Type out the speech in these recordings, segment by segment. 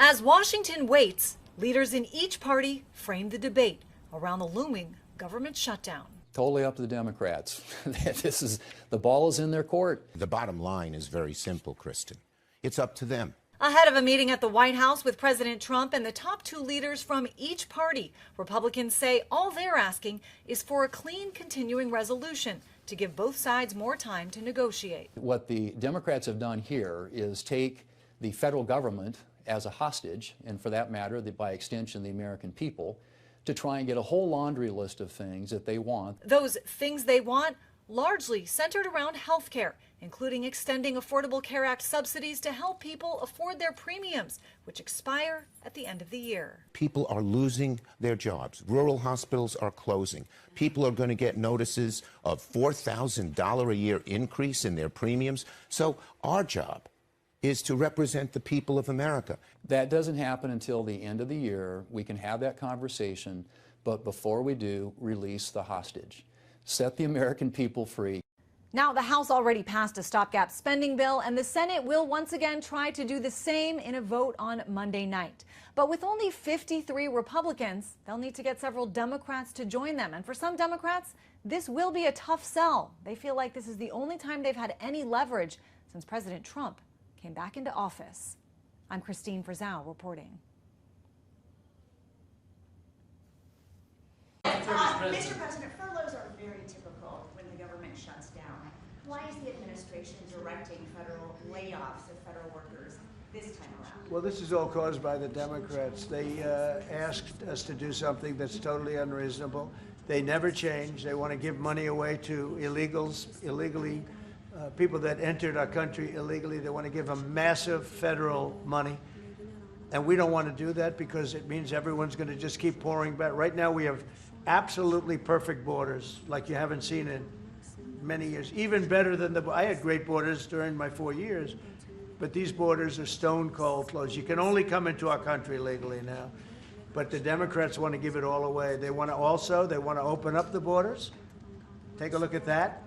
As Washington waits, leaders in each party frame the debate around the looming government shutdown. Totally up to the Democrats. The ball is in their court. The bottom line is very simple, Kristen. It's up to them. Ahead of a meeting at the White House with President Trump and the top two leaders from each party, Republicans say all they're asking is for a clean continuing resolution to give both sides more time to negotiate. What the Democrats have done here is take the federal government as a hostage, and for that matter, by extension, the American people, to try and get a whole laundry list of things that they want. Those things they want largely centered around health care, including extending Affordable Care Act subsidies to help people afford their premiums, which expire at the end of the year. People are losing their jobs. Rural hospitals are closing. People are going to get notices of $4,000 a year increase in their premiums. So our job is to represent the people of America. That doesn't happen until the end of the year. We can have that conversation, but before we do, release the hostage. Set the American people free. Now, the House already passed a stopgap spending bill, and the Senate will once again try to do the same in a vote on Monday night. But with only 53 Republicans, they'll need to get several Democrats to join them. And for some Democrats, this will be a tough sell. They feel like this is the only time they've had any leverage since President Trump came back into office. I'm Christine Frizzell reporting. Mr. President, furloughs are very typical when the government shuts down. Why is the administration directing federal layoffs of federal workers this time around? Well, this is all caused by the Democrats. They asked us to do something that's totally unreasonable. They never change. They want to give money away to illegally, people that entered our country illegally. They want to give them massive federal money. And we don't want to do that because it means everyone's going to just keep pouring back. Right now we have absolutely perfect borders like you haven't seen in many years. Even better than I had great borders during my 4 years, but these borders are stone cold closed. You can only come into our country legally now. But the Democrats want to give it all away. They want to open up the borders. Take a look at that.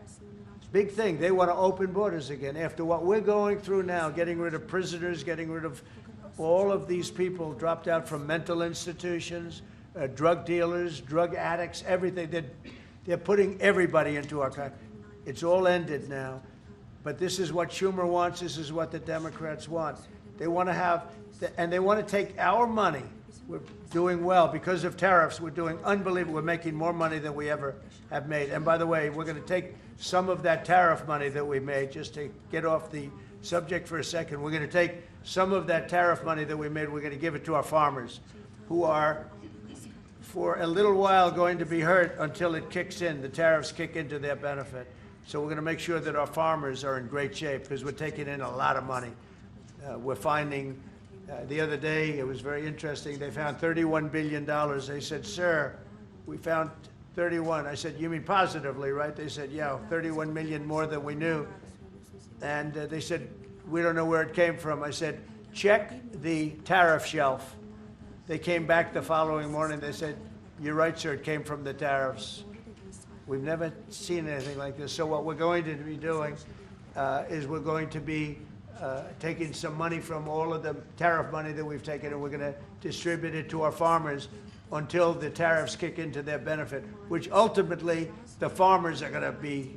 Big thing. They want to open borders again. After what we're going through now, getting rid of prisoners, getting rid of all of these people dropped out from mental institutions, drug dealers, drug addicts, everything. They're putting everybody into our country. It's all ended now. But this is what Schumer wants. This is what the Democrats want. They want to have, and they want to take our money. We're doing well because of tariffs. We're doing unbelievable. We're making more money than we ever have made. And by the way, we're going to take some of that tariff money that we made, just to get off the subject for a second. We're going to take some of that tariff money that we made. We're going to give it to our farmers, who are, for a little while, going to be hurt until it kicks in. The tariffs kick into their benefit. So we're going to make sure that our farmers are in great shape because we're taking in a lot of money. We're finding, the other day, it was very interesting, they found $31 billion. They said, sir, we found 31. I said, you mean positively, right? They said, yeah, 31 million more than we knew. And they said, we don't know where it came from. I said, check the tariff shelf. They came back the following morning. They said, you're right, sir, it came from the tariffs. We've never seen anything like this. So what we're going to be doing is we're going to be taking some money from all of the tariff money that we've taken, and we're going to distribute it to our farmers until the tariffs kick into their benefit, which ultimately the farmers are going to be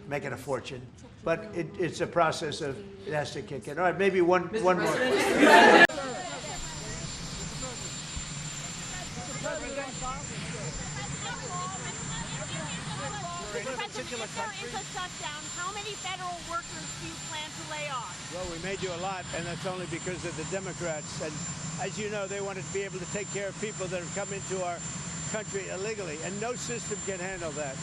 making a fortune. But it's a process of, it has to kick in. All right, maybe one more. If there is a shutdown, how many federal workers do you plan to lay off? Well, we may do a lot, and that's only because of the Democrats. And as you know, they want to be able to take care of people that have come into our country illegally, and no system can handle that.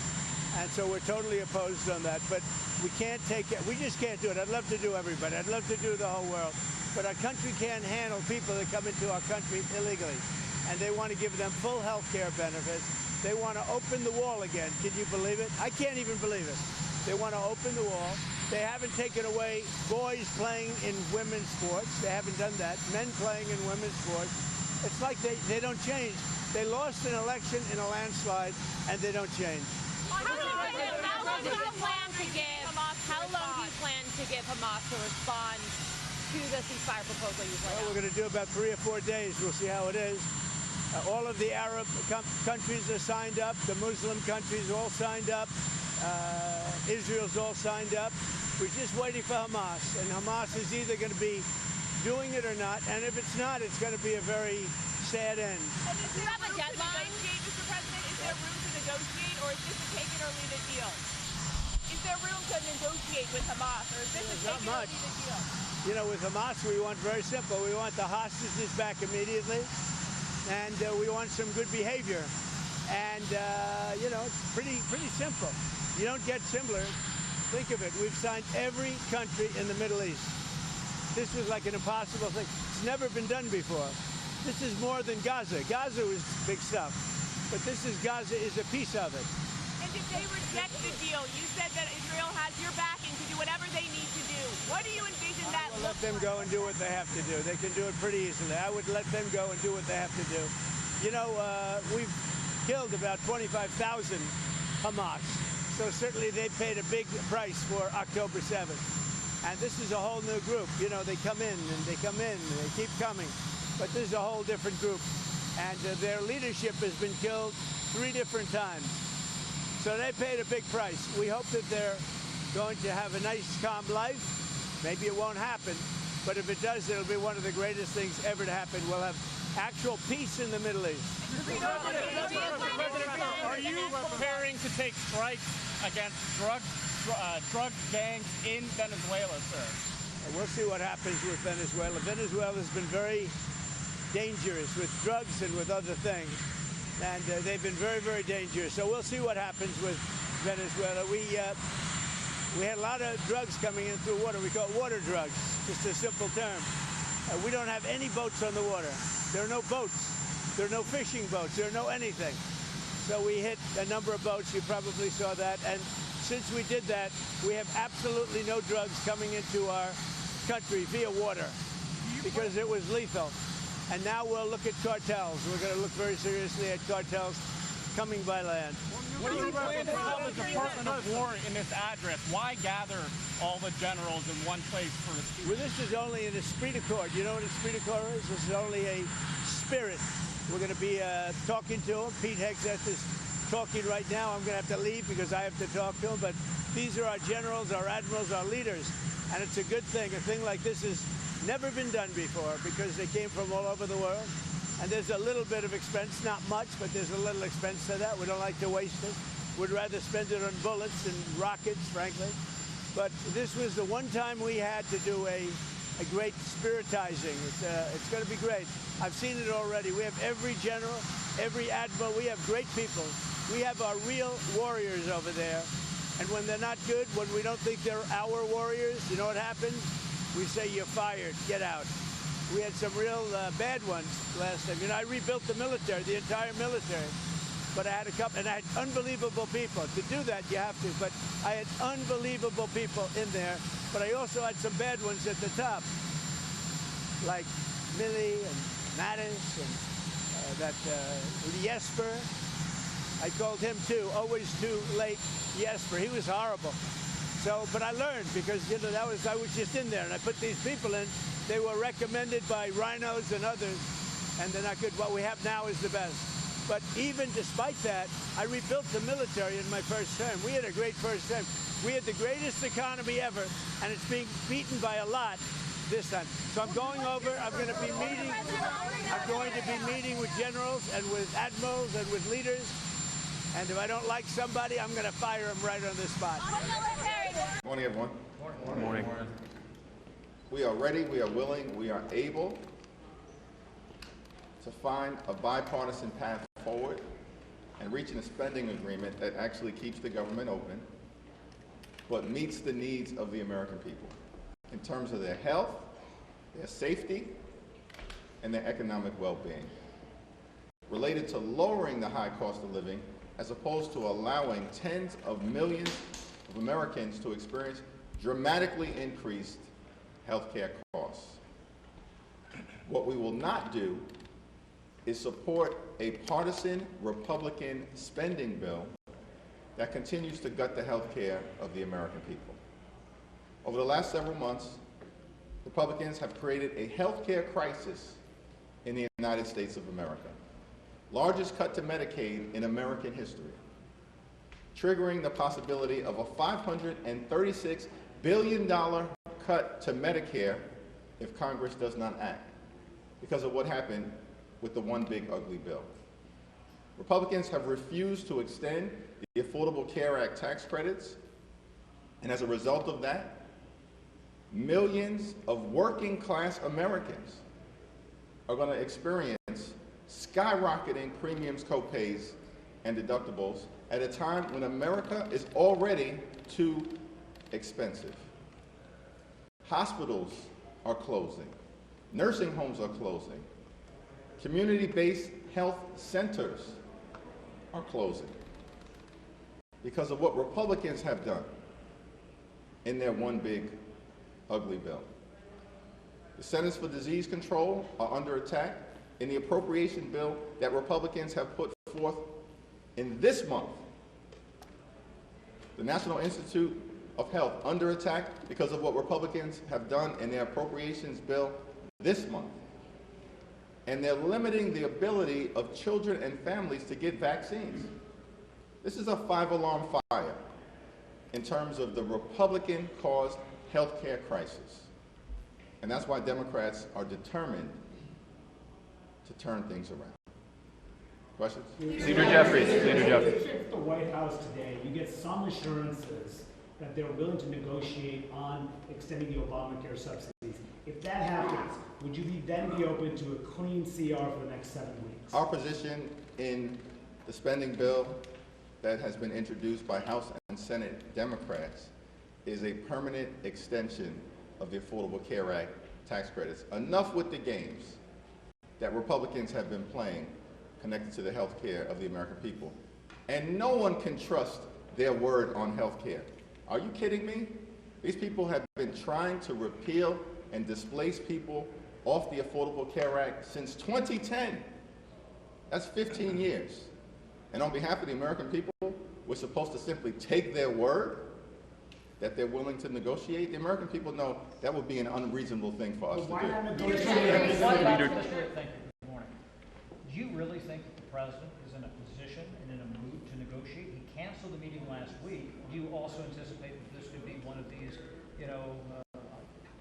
And so we're totally opposed on that. But we can't take it. We just can't do it. I'd love to do everybody. I'd love to do the whole world. But our country can't handle people that come into our country illegally. And they want to give them full health care benefits. They want to open the wall again. Can you believe it? I can't even believe it. They want to open the wall. They haven't taken away boys playing in women's sports. They haven't done that. Men playing in women's sports. It's like they don't change. They lost an election in a landslide, and they don't change. How long do you plan to give Hamas a response to the ceasefire proposal you've laid Well, out? we're going to do about 3 or 4 days. We'll see how it is. All of the Arab countries are signed up. The Muslim countries all signed up. Israel's all signed up. We're just waiting for Hamas. And Hamas is either going to be doing it or not. And if it's not, it's going to be a very sad end. And is there room to negotiate, Mr. President? Is there room to negotiate, or is this a take it or leave it deal? Is there room to negotiate with Hamas, or is this a take it or leave it deal? You know, with Hamas, we want very simple. We want the hostages back immediately. And we want some good behavior. And, you know, it's pretty simple. You don't get simpler. Think of it. We've signed every country in the Middle East. This was like an impossible thing. It's never been done before. This is more than Gaza. Gaza was big stuff. But Gaza is a piece of it. And if they reject the deal, you said that Israel has your backing to do whatever they need to do. What do you envision that Let them go and do what they have to do. They can do it pretty easily. I would let them go and do what they have to do. You know, we've killed about 25,000 Hamas. So certainly they paid a big price for October 7th. And this is a whole new group. You know, they come in and they come in and they keep coming. But this is a whole different group. And their leadership has been killed 3 different times. So they paid a big price. We hope that they're going to have a nice, calm life. Maybe it won't happen, but if it does, it'll be one of the greatest things ever to happen. We'll have actual peace in the Middle East. Are you preparing to take strikes against drug gangs in Venezuela, sir? We'll see what happens with Venezuela. Venezuela's been very dangerous with drugs and with other things. And they've been very, very dangerous. So we'll see what happens with Venezuela. We had a lot of drugs coming in through water. We call it water drugs, just a simple term. We don't have any boats on the water. There are no boats. There are no fishing boats. There are no anything. So we hit a number of boats. You probably saw that. And since we did that, we have absolutely no drugs coming into our country via water because it was lethal. And now we'll look at cartels. We're going to look very seriously at cartels coming by land. What do you plan to tell the Department of War in this address? Why gather all the generals in one place for a speech? Well, this is only an esprit de corps. You know what esprit de corps is? This is only a spirit. We're going to be talking to him. Pete Hegseth is talking right now. I'm going to have to leave because I have to talk to him. But these are our generals, our admirals, our leaders. And it's a good thing. A thing like this has never been done before because they came from all over the world. And there's a little bit of expense, not much, but there's a little expense to that. We don't like to waste it. We'd rather spend it on bullets and rockets, frankly. But this was the one time we had to do a great spiritizing. It's going to be great. I've seen it already. We have every general, every admiral. We have great people. We have our real warriors over there. And when they're not good, when we don't think they're our warriors, you know what happens? We say, you're fired, get out. We had some real bad ones last time. You know, I rebuilt the military, the entire military. But I had a couple, and I had unbelievable people. To do that, you have to. But I had unbelievable people in there. But I also had some bad ones at the top, like Milley and Mattis and that Jesper. I called him too. Always too late, Jesper. He was horrible. So, but I learned because you know I was just in there, and I put these people in. They were recommended by rhinos and others, and they're not good. What we have now is the best. But even despite that, I rebuilt the military in my first term. We had a great first term. We had the greatest economy ever, and it's being beaten by a lot this time. So I'm going over. I'm going to be meeting. I'm going to be meeting with generals and with admirals and with leaders. And if I don't like somebody, I'm going to fire them right on the spot. Good morning, everyone. Good morning. We are ready, we are willing, we are able to find a bipartisan path forward and reaching a spending agreement that actually keeps the government open, but meets the needs of the American people in terms of their health, their safety, and their economic well-being. Related to lowering the high cost of living, as opposed to allowing tens of millions of Americans to experience dramatically increased healthcare costs. What we will not do is support a partisan Republican spending bill that continues to gut the healthcare of the American people. Over the last several months, Republicans have created a health care crisis in the United States of America. Largest cut to Medicaid in American history, triggering the possibility of a $536 billion cut to Medicare if Congress does not act because of what happened with the One Big Ugly Bill. Republicans have refused to extend the Affordable Care Act tax credits, and as a result of that, millions of working class Americans are going to experience skyrocketing premiums, copays, and deductibles at a time when America is already too expensive. Hospitals are closing. Nursing homes are closing. Community-based health centers are closing because of what Republicans have done in their One Big Ugly Bill. The Centers for Disease Control are under attack in the appropriation bill that Republicans have put forth in this month. The National Institute of Health under attack because of what Republicans have done in their appropriations bill this month. And they're limiting the ability of children and families to get vaccines. This is a five-alarm fire in terms of the Republican-caused health care crisis. And that's why Democrats are determined to turn things around. Questions? Leader Jeffries. Leader Jeffries. The White House today, you get some assurances that they're willing to negotiate on extending the Obamacare subsidies. If that happens, would you then be open to a clean CR for the next 7 weeks? Our position in the spending bill that has been introduced by House and Senate Democrats is a permanent extension of the Affordable Care Act tax credits. Enough with the games that Republicans have been playing connected to the health care of the American people. And no one can trust their word on health care. Are you kidding me? These people have been trying to repeal and displace people off the Affordable Care Act since 2010. That's 15 years. And on behalf of the American people, we're supposed to simply take their word that they're willing to negotiate. The American people know that would be an unreasonable thing for us to do. Why not negotiate? Thank you. Good morning. Do you really think that the president is in a position and in a mood to negotiate? He canceled the meeting last week. Do you also anticipate that this could be one of these,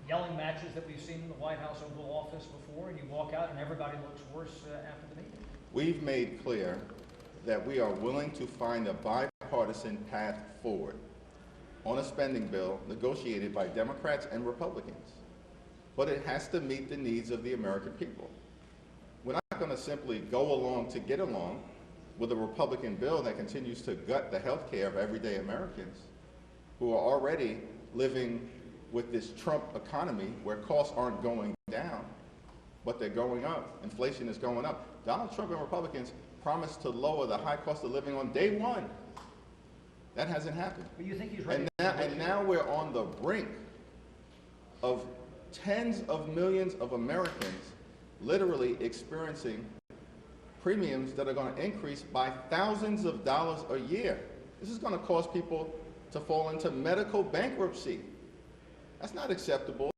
yelling matches that we've seen in the White House Oval Office before, and you walk out and everybody looks worse after the meeting? We've made clear that we are willing to find a bipartisan path forward on a spending bill negotiated by Democrats and Republicans. But it has to meet the needs of the American people. We're not going to simply go along to get along with a Republican bill that continues to gut the health care of everyday Americans who are already living with this Trump economy where costs aren't going down, but they're going up. Inflation is going up. Donald Trump and Republicans promised to lower the high cost of living on day one. That hasn't happened. But you think he's ready? And now we're on the brink of tens of millions of Americans literally experiencing premiums that are going to increase by thousands of dollars a year. This is going to cause people to fall into medical bankruptcy. That's not acceptable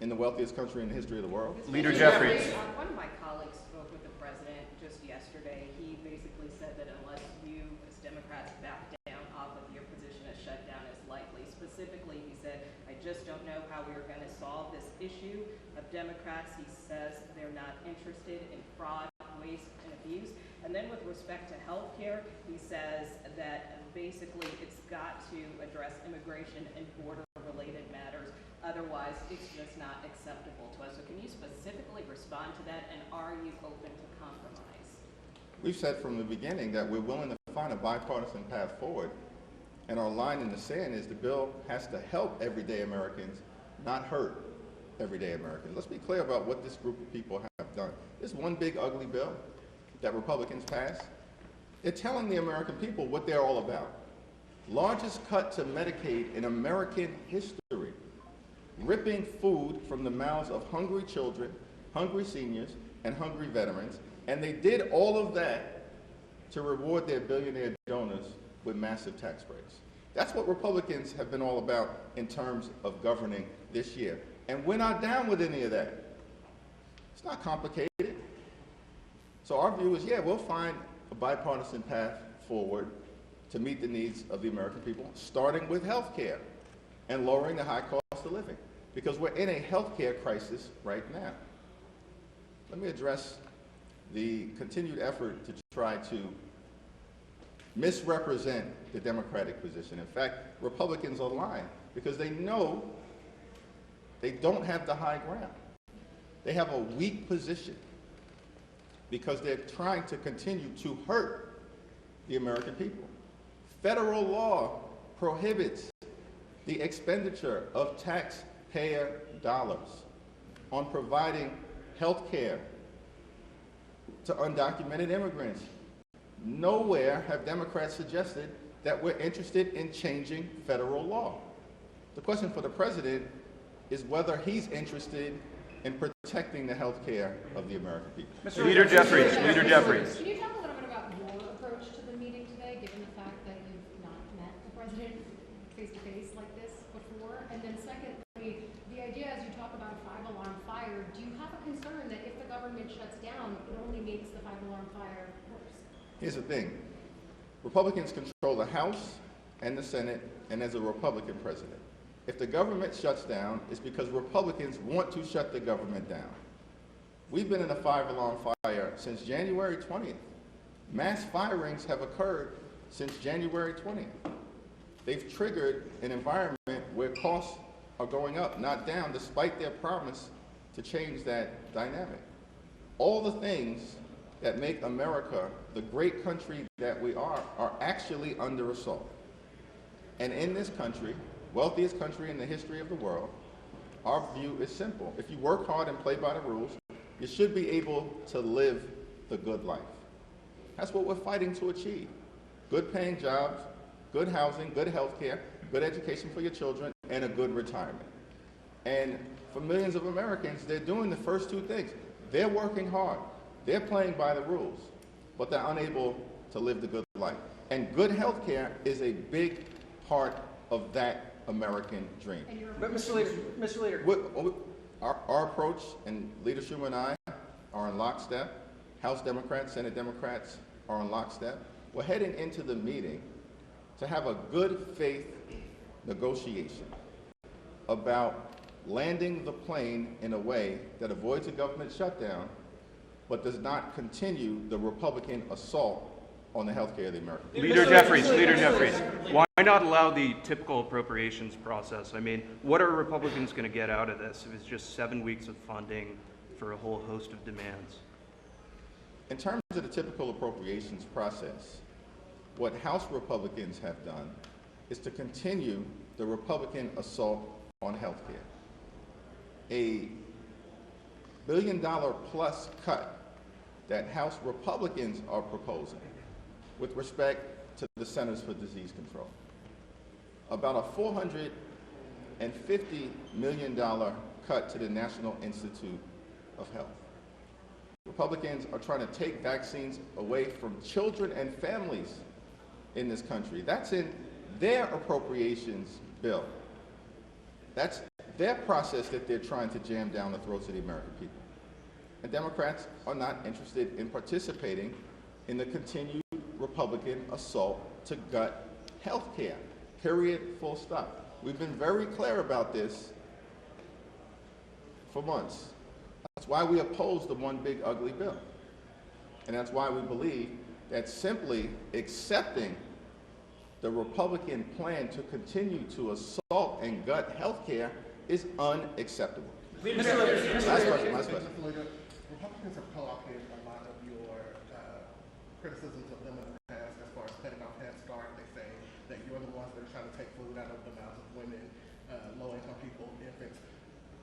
in the wealthiest country in the history of the world. Leader Jeffries. One of my colleagues spoke with the president just yesterday. He basically said that unless you, as Democrats, back down off of your position, a shutdown is likely. Specifically, he said, I just don't know how we are going to solve this issue of Democrats. He says they're not interested in fraud, waste, and abuse. And then with respect to health care, he says that basically it's got to address immigration and border-related matters. Otherwise, it's just not acceptable to us. So can you specifically respond to that, and are you open to compromise? We've said from the beginning that we're willing to find a bipartisan path forward, and our line in the sand is the bill has to help everyday Americans, not hurt everyday Americans. Let's be clear about what this group of people have done. This One Big Ugly Bill that Republicans passed, they're telling the American people what they're all about. Largest cut to Medicaid in American history, ripping food from the mouths of hungry children, hungry seniors, and hungry veterans, and they did all of that to reward their billionaire donors with massive tax breaks. That's what Republicans have been all about in terms of governing this year. And we're not down with any of that. It's not complicated. So our view is, yeah, we'll find a bipartisan path forward to meet the needs of the American people, starting with health care and lowering the high cost of living, because we're in a health care crisis right now. Let me address the continued effort to try to misrepresent the Democratic position. In fact, Republicans are lying because they know they don't have the high ground. They have a weak position because they're trying to continue to hurt the American people. Federal law prohibits the expenditure of taxpayer dollars on providing health care to undocumented immigrants. Nowhere have Democrats suggested that we're interested in changing federal law. The question for the president is whether he's interested in protecting the health care of the American people. Leader Jeffries. Leader Jeffries. Can you talk a little bit about your approach to the meeting today, given the fact that you've not met the president face-to-face like this before? And then secondly, the idea as you talk about a five-alarm fire, do you have a concern that if the government shuts down, it only makes the five-alarm fire worse? Here's the thing. Republicans control the House and the Senate, and there's a Republican president. If the government shuts down, it's because Republicans want to shut the government down. We've been in a five-alarm fire since January 20th. Mass firings have occurred since January 20th. They've triggered an environment where costs are going up, not down, despite their promise to change that dynamic. All the things that make America the great country that we are actually under assault. And in this country, wealthiest country in the history of the world, our view is simple. If you work hard and play by the rules, you should be able to live the good life. That's what we're fighting to achieve. Good paying jobs, good housing, good health care, good education for your children, and a good retirement. And for millions of Americans, they're doing the first two things. They're working hard, they're playing by the rules, but they're unable to live the good life. And good health care is a big part of that American dream. But Mr. Leader. Our approach, and Leader Schumer and I are in lockstep. House Democrats, Senate Democrats are in lockstep. We're heading into the meeting to have a good faith negotiation about landing the plane in a way that avoids a government shutdown, but does not continue the Republican assault on the health care of the American people. Leader Jeffries. Leader Jeffries. Why not allow the typical appropriations process? I mean, what are Republicans going to get out of this if it's just 7 weeks of funding for a whole host of demands? In terms of the typical appropriations process, what House Republicans have done is to continue the Republican assault on health care. A $1 billion plus cut that House Republicans are proposing with respect to the Centers for Disease Control. About a $450 million cut to the National Institute of Health. Republicans are trying to take vaccines away from children and families in this country. That's in their appropriations bill. That's their process that they're trying to jam down the throats of the American people. And Democrats are not interested in participating in the continued Republican assault to gut health care. Period, full stop. We've been very clear about this for months. That's why we oppose the one big ugly bill. And that's why we believe that simply accepting the Republican plan to continue to assault and gut health care is unacceptable. Last question. Republicans have co-opted a lot of your criticisms of them in the past as far as cutting off Head Start. They say that you're the ones that are trying to take food out of the mouths of women, low-income people, infants.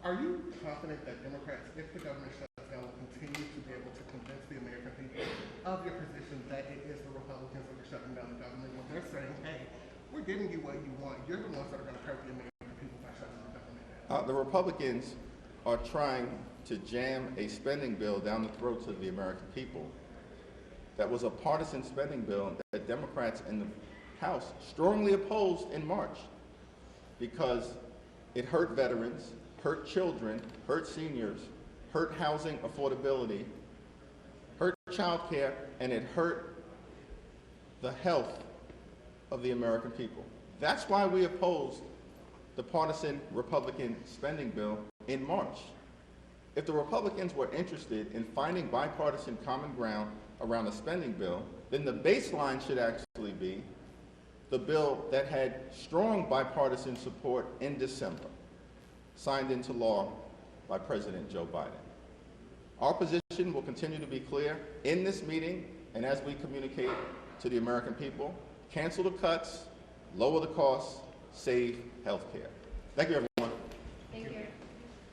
Are you confident that Democrats, if the government shuts down, will continue to be able to convince the American people of your position that it is the Republicans that are shutting down the government when they're saying, hey, we're giving you what you want. You're the ones that are going to hurt the American people by shutting the government down. The Republicans are trying to jam a spending bill down the throats of the American people that was a partisan spending bill that Democrats in the House strongly opposed in March because it hurt veterans, hurt children, hurt seniors, hurt housing affordability, hurt child care, and it hurt the health of the American people. That's why we opposed the partisan Republican spending bill in March. If the Republicans were interested in finding bipartisan common ground around a spending bill, then the baseline should actually be the bill that had strong bipartisan support in December, signed into law by President Joe Biden. Our position will continue to be clear in this meeting and as we communicate to the American people: cancel the cuts, lower the costs, save health care. Thank you, everyone.